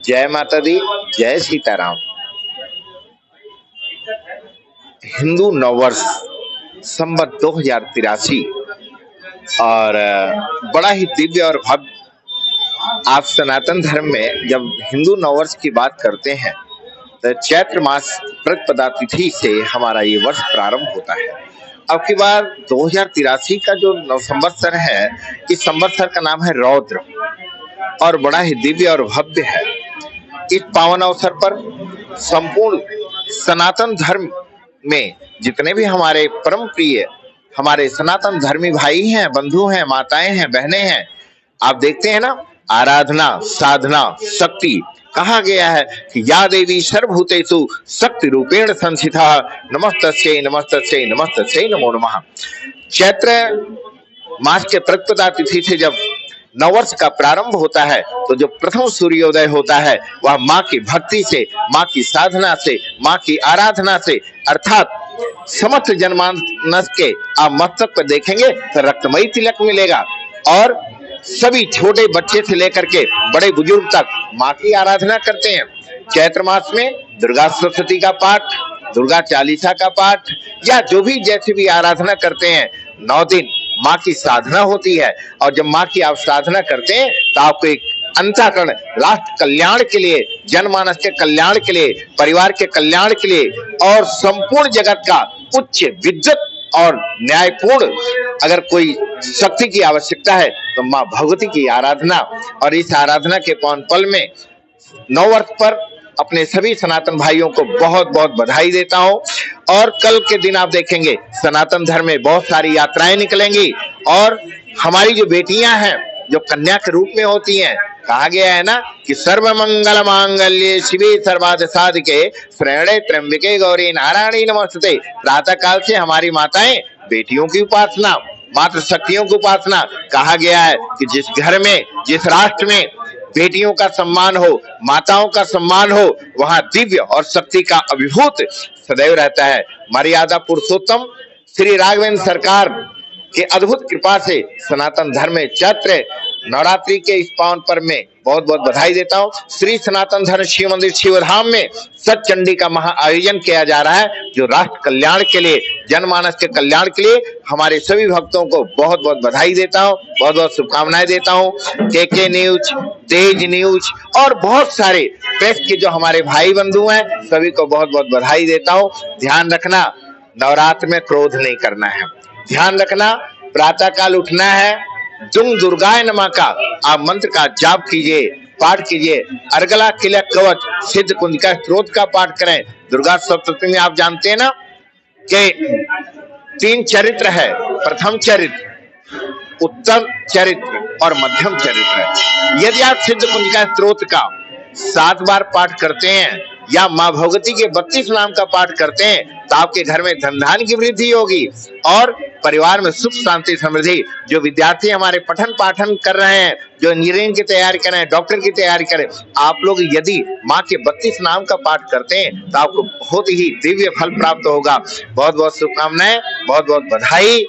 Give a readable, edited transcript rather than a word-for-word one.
जय माता दी, जय सीताराम। हिंदू नववर्ष संवत 2083 और बड़ा ही दिव्य और भव्य। आप सनातन धर्म में जब हिंदू नववर्ष की बात करते हैं तो चैत्र मास प्रतिपदा तिथि से हमारा ये वर्ष प्रारंभ होता है। अब की बार 2083 का जो नव संवत्सर है, इस संवत्सर का नाम है रौद्र और बड़ा ही दिव्य और भव्य है। इस पावन अवसर पर संपूर्ण सनातन धर्म में जितने भी हमारे परम प्रिय हमारे सनातन धर्मी भाई हैं, बंधु हैं, माताएं हैं, बहनें हैं, आप देखते हैं ना, आराधना, साधना, शक्ति कहा गया है कि या देवी सर्वभूतेषु शक्ति रूपेण संस्थिता नमस्तस्यै नमस्तस्यै नमस्तस्यै नमो नमः। चैत्र मास के प्रतिपदा तिथि से जब नववर्ष का प्रारंभ होता है तो जो प्रथम सूर्योदय होता है वह माँ की भक्ति से, माँ की साधना से, माँ की आराधना से, अर्थात समस्त जनमानस के आप मस्तक पर देखेंगे तो रक्तमयी तिलक मिलेगा और सभी छोटे बच्चे से लेकर के बड़े बुजुर्ग तक माँ की आराधना करते हैं। चैत्र मास में दुर्गा सप्तशती का पाठ, दुर्गा चालीसा का पाठ या जो भी जैसे भी आराधना करते हैं, 9 दिन माँ की साधना होती है। और जब माँ की आप साधना करते हैं तो आपको एक अंतःकरण राष्ट्र कल्याण के लिए, जनमानस के कल्याण के लिए, परिवार के कल्याण के लिए और संपूर्ण जगत का उच्च विद्युत और न्यायपूर्ण अगर कोई शक्ति की आवश्यकता है तो माँ भगवती की आराधना। और इस आराधना के पावन पल में नववर्ष पर अपने सभी सनातन भाइयों को बहुत बहुत बधाई देता हूं। और कल के दिन आप देखेंगे सनातन धर्म में बहुत सारी यात्राएं निकलेंगी और हमारी जो बेटियां हैं जो कन्या के रूप में होती हैं, कहा गया है ना कि सर्वमंगल मांगल्ये शिवे सर्वार्थ साधिके शरण्ये त्र्यंबके गौरी नारायणी नमोस्तुते। प्रातः काल से हमारी माताएं बेटियों की उपासना, मातृ शक्तियों की उपासना, कहा गया है कि जिस घर में, जिस राष्ट्र में बेटियों का सम्मान हो, माताओं का सम्मान हो, वहां दिव्य और शक्ति का अभिभूत सदैव रहता है। मर्यादा पुरुषोत्तम श्री राघवेंद्र सरकार के अद्भुत कृपा से सनातन धर्म में चैत्र नवरात्रि के इस पावन पर्व में बहुत बहुत बधाई देता हूँ। श्री सनातन धर्म शिव मंदिर शिवधाम में सतचंडी का महा आयोजन किया जा रहा है, जो राष्ट्र कल्याण के लिए, जनमानस के कल्याण के लिए हमारे सभी भक्तों को बहुत बहुत बधाई देता हूँ, बहुत बहुत शुभकामनाएं देता हूँ। के न्यूज, तेज न्यूज और बहुत सारे प्रेस के जो हमारे भाई बंधु हैं, सभी को बहुत बहुत बधाई देता हूँ। ध्यान रखना, नवरात्र में क्रोध नहीं करना है। ध्यान रखना, प्रातः काल उठना है, दुम दुर्गाय नमः का आप मंत्र का जाप कीजिए, पाठ कीजिए। अर्गला किलक कवच सिद्ध कुंजिका स्त्रोत का पाठ करें। दुर्गा सप्तशती में आप जानते हैं ना कि 3 चरित्र है, प्रथम चरित्र, उत्तम चरित्र और मध्यम चरित्र। यदि आप सिद्ध कुंजिका स्त्रोत का 7 बार पाठ करते हैं या माँ भगवती के 32 नाम का पाठ करते हैं तो आपके घर में धन धान्य की वृद्धि होगी और परिवार में सुख शांति समृद्धि। जो विद्यार्थी हमारे पठन पाठन कर रहे हैं, जो इंजीनियरिंग की तैयारी कर रहे हैं, डॉक्टर की तैयारी करें, आप लोग यदि माँ के 32 नाम का पाठ करते हैं तो आपको बहुत ही दिव्य फल प्राप्त होगा। बहुत बहुत शुभकामनाएं, बहुत बहुत बधाई।